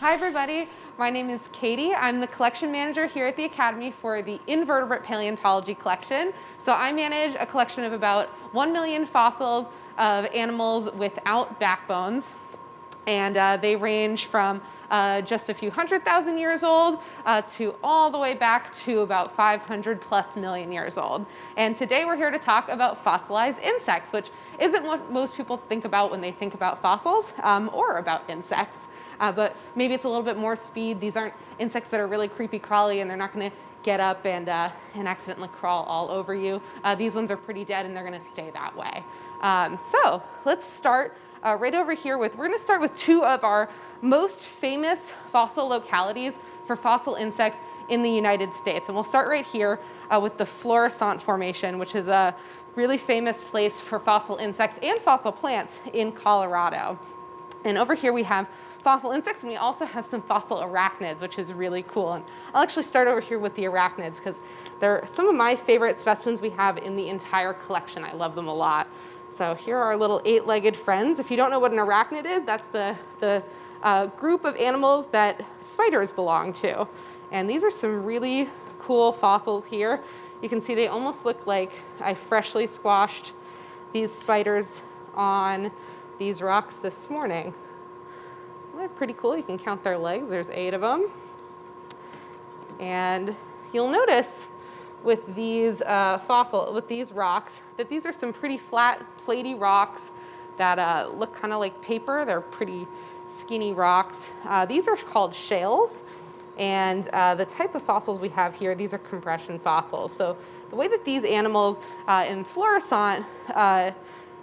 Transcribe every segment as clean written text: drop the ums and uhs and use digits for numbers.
Hi everybody, my name is Katie. I'm the collection manager here at the Academy for the Invertebrate Paleontology collection. So I manage a collection of about 1 million fossils of animals without backbones. And they range from just a few 100,000 years old to all the way back to about 500 plus million years old. And today we're here to talk about fossilized insects, which isn't what most people think about when they think about fossils or about insects. But maybe it's a little bit more speed. These aren't insects that are really creepy crawly and they're not going to get up and accidentally crawl all over you. These ones are pretty dead and they're going to stay that way. So let's start right over here we're going to start with two of our most famous fossil localities for fossil insects in the United States. And we'll start right here with the Florissant Formation, which is a really famous place for fossil insects and fossil plants in Colorado. And over here we have fossil insects, and we also have some fossil arachnids, which is really cool. And I'll actually start over here with the arachnids because they're some of my favorite specimens we have in the entire collection. I love them a lot. So here are our little 8-legged friends. If you don't know what an arachnid is, that's the group of animals that spiders belong to. And these are some really cool fossils here. You can see they almost look like I freshly squashed these spiders on these rocks this morning. They're pretty cool. You can count their legs. There's 8 of them. And you'll notice with these these rocks that these are some pretty flat, platy rocks that look kind of like paper. They're pretty skinny rocks. These are called shales. And the type of fossils we have here, these are compression fossils. So the way that these animals in Florissant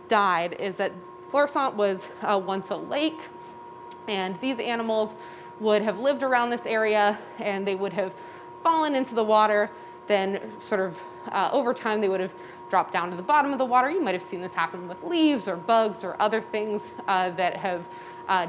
died is that Florissant was once a lake. And these animals would have lived around this area and they would have fallen into the water. Then sort of over time they would have dropped down to the bottom of the water. You might have seen this happen with leaves or bugs or other things that have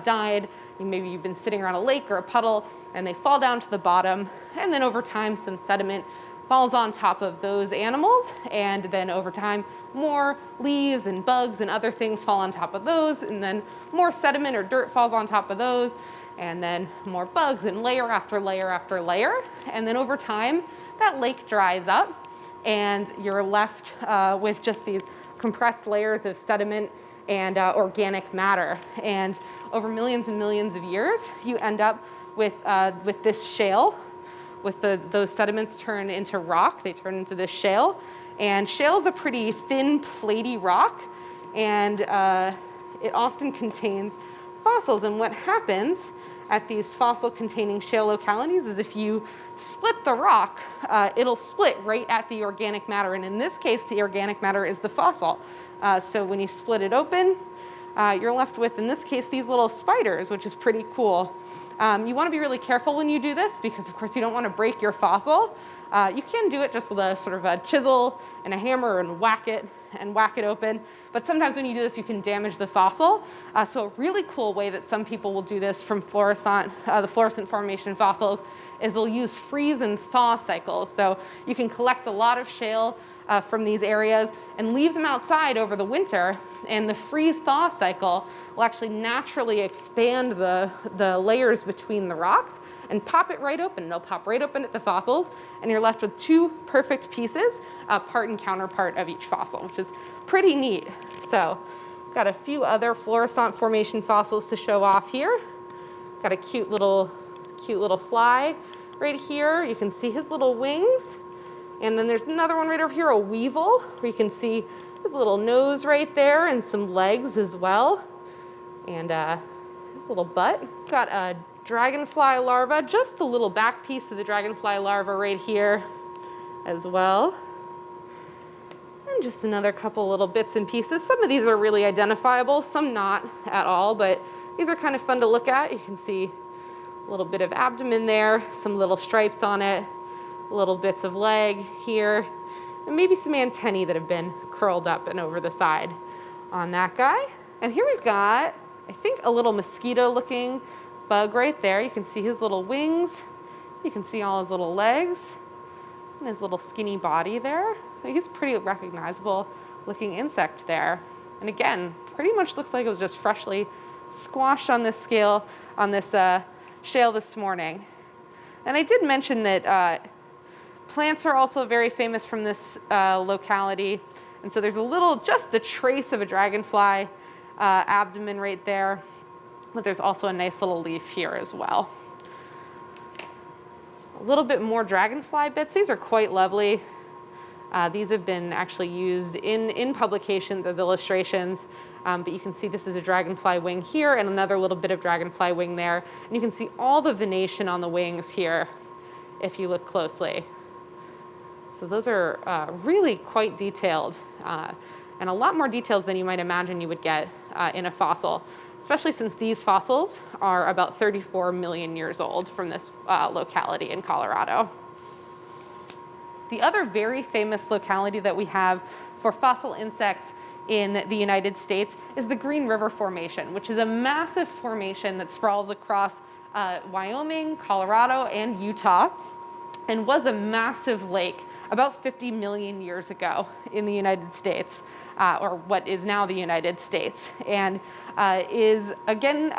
died. Maybe you've been sitting around a lake or a puddle and they fall down to the bottom, and then over time some sediment falls on top of those animals, and then over time more leaves and bugs and other things fall on top of those, and then more sediment or dirt falls on top of those, and then more bugs, and layer after layer after layer. And then over time that lake dries up and you're left with just these compressed layers of sediment and organic matter. And over millions and millions of years you end up with this shale. With those sediments turn into rock, they turn into this shale. And shale is a pretty thin, platy rock, and it often contains fossils. And what happens at these fossil-containing shale localities is if you split the rock, it'll split right at the organic matter. And in this case, the organic matter is the fossil. So when you split it open, you're left with, in this case, these little spiders, which is pretty cool. You want to be really careful when you do this because, of course, you don't want to break your fossil. You can do it just with a sort of a chisel and a hammer and whack it open. But sometimes when you do this, you can damage the fossil. So a really cool way that some people will do this from Florissant, the Florissant Formation fossils, is they'll use freeze and thaw cycles. So you can collect a lot of shale from these areas and leave them outside over the winter, and the freeze-thaw cycle will actually naturally expand the layers between the rocks and pop it right open. It'll pop right open at the fossils, and you're left with 2 perfect pieces, part and counterpart of each fossil, which is pretty neat. So got a few other Florissant Formation fossils to show off here. Got a cute little fly right here. You can see his little wings. And then there's another one right over here, a weevil, where you can see his little nose right there and some legs as well. And his little butt. Got a dragonfly larva, just the little back piece of the dragonfly larva right here as well. And just another couple little bits and pieces. Some of these are really identifiable, some not at all, but these are kind of fun to look at. You can see a little bit of abdomen there, some little stripes on it, little bits of leg here, and maybe some antennae that have been curled up and over the side on that guy. And here we've got, I think, a little mosquito looking bug right there. You can see his little wings, you can see all his little legs and his little skinny body there. So he's a pretty recognizable looking insect there. And again, pretty much looks like it was just freshly squashed on this scale, on this Shale this morning. And I did mention that plants are also very famous from this locality. And so there's just a trace of a dragonfly abdomen right there, but there's also a nice little leaf here as well. A little bit more dragonfly bits. These are quite lovely. These have been actually used in publications as illustrations, but you can see this is a dragonfly wing here and another little bit of dragonfly wing there. And you can see all the venation on the wings here if you look closely. So those are really quite detailed, and a lot more details than you might imagine you would get in a fossil, especially since these fossils are about 34 million years old from this locality in Colorado. The other very famous locality that we have for fossil insects in the United States is the Green River Formation, which is a massive formation that sprawls across Wyoming, Colorado, and Utah, and was a massive lake about 50 million years ago in the United States, or what is now the United States, and again,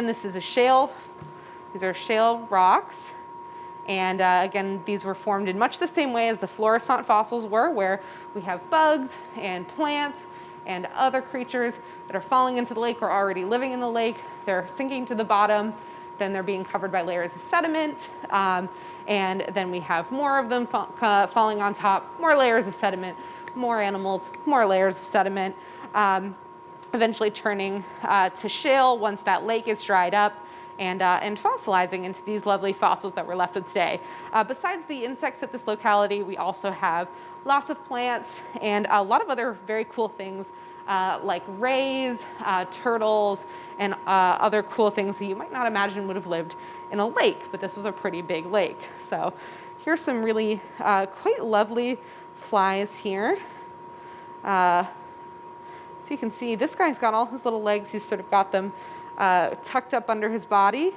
this is a shale. These are shale rocks. And again, these were formed in much the same way as the Florissant fossils were, where we have bugs and plants and other creatures that are falling into the lake or already living in the lake. They're sinking to the bottom, then they're being covered by layers of sediment, and then we have more of them falling on top, more layers of sediment, more animals, more layers of sediment, eventually turning to shale once that lake is dried up, and fossilizing into these lovely fossils that we're left with today. Besides the insects at this locality, we also have lots of plants and a lot of other very cool things like rays, turtles, and other cool things that you might not imagine would have lived in a lake, but this is a pretty big lake. So here's some really quite lovely flies here. So you can see this guy's got all his little legs. He's sort of got them tucked up under his body,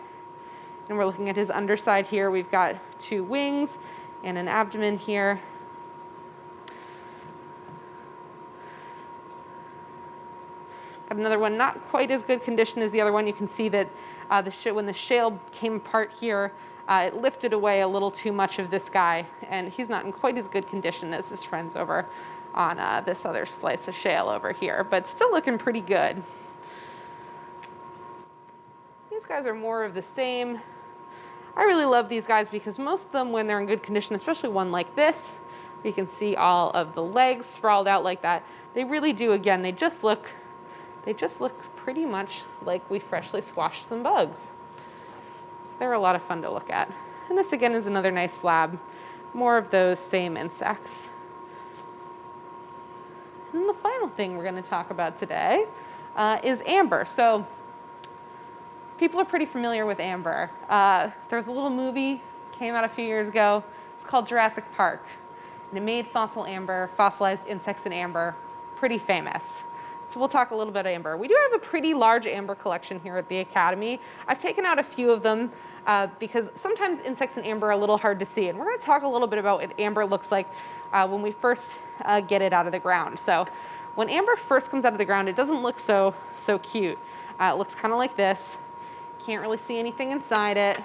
and we're looking at his underside here. We've got 2 wings and an abdomen here. Got another one, not quite as good condition as the other one. You can see that when the shale came apart here, it lifted away a little too much of this guy, and he's not in quite as good condition as his friends over on this other slice of shale over here, but still looking pretty good. These guys are more of the same. I really love these guys because most of them, when they're in good condition, especially one like this, you can see all of the legs sprawled out like that. They really do, again, they just look pretty much like we freshly squashed some bugs. So they're a lot of fun to look at. And this again is another nice slab, more of those same insects. And the final thing we're going to talk about today is amber. So people are pretty familiar with amber. There's a little movie, came out a few years ago. It's called Jurassic Park. And it made fossil amber, fossilized insects in amber, pretty famous. So we'll talk a little bit of amber. We do have a pretty large amber collection here at the Academy. I've taken out a few of them because sometimes insects in amber are a little hard to see. And we're going to talk a little bit about what amber looks like when we first get it out of the ground. So when amber first comes out of the ground, it doesn't look so cute. It looks kind of like this. Can't really see anything inside it.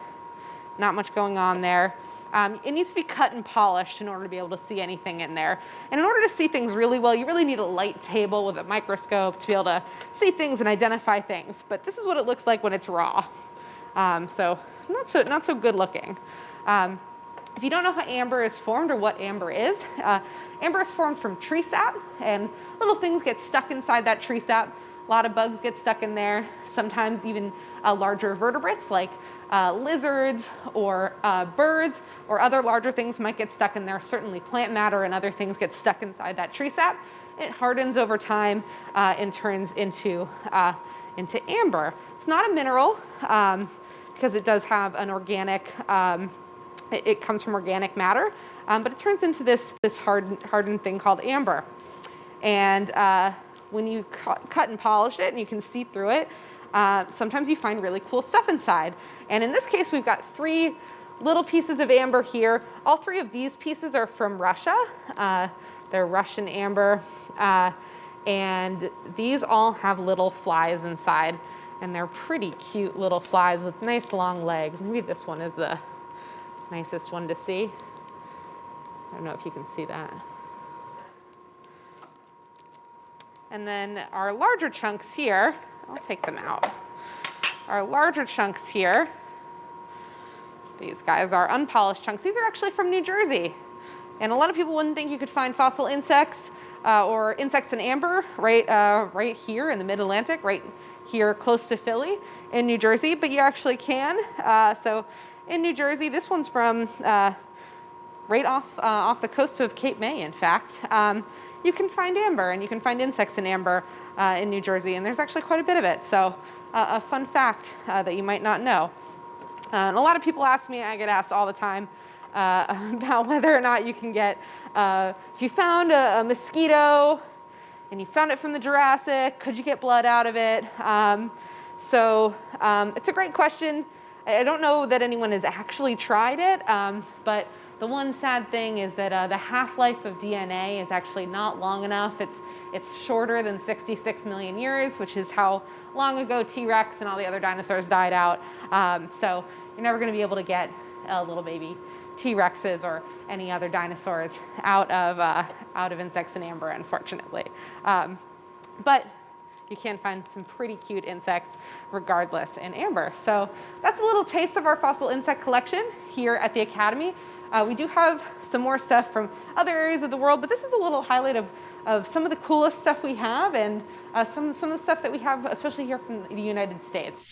Not much going on there. It needs to be cut and polished in order to be able to see anything in there. And in order to see things really well, you really need a light table with a microscope to be able to see things and identify things. But this is what it looks like when it's raw. So not so good looking. If you don't know how amber is formed or what amber is formed from tree sap, and little things get stuck inside that tree sap. A lot of bugs get stuck in there, sometimes even larger vertebrates like lizards or birds or other larger things might get stuck in there. Certainly plant matter and other things get stuck inside that tree sap. It hardens over time and turns into amber. It's not a mineral because it does have an organic, it comes from organic matter, but it turns into this hardened thing called amber. And when you cut and polish it and you can see through it, sometimes you find really cool stuff inside. And in this case, we've got 3 little pieces of amber here. All 3 of these pieces are from Russia. They're Russian amber. And these all have little flies inside. And they're pretty cute little flies with nice long legs. Maybe this one is the nicest one to see. I don't know if you can see that. And then our larger chunks here, I'll take them out. Our larger chunks here, these guys are unpolished chunks. These are actually from New Jersey. And a lot of people wouldn't think you could find fossil insects or insects in amber right here in the mid-Atlantic, right here close to Philly in New Jersey, but you actually can. So in New Jersey, this one's from right off the coast of Cape May, in fact. You can find amber and you can find insects in amber in New Jersey, and there's actually quite a bit of it. So a fun fact that you might not know. And a lot of people ask me, I get asked all the time about whether or not you can get, if you found a mosquito and you found it from the Jurassic, could you get blood out of it? So it's a great question. I don't know that anyone has actually tried it, but the one sad thing is that the half-life of DNA is actually not long enough. It's shorter than 66 million years, which is how long ago T-Rex and all the other dinosaurs died out. So you're never going to be able to get little baby T-Rexes or any other dinosaurs out of insects in amber, unfortunately. But you can find some pretty cute insects regardless in amber. So that's a little taste of our fossil insect collection here at the Academy. We do have some more stuff from other areas of the world, but this is a little highlight of some of the coolest stuff we have and some of the stuff that we have, especially here from the United States.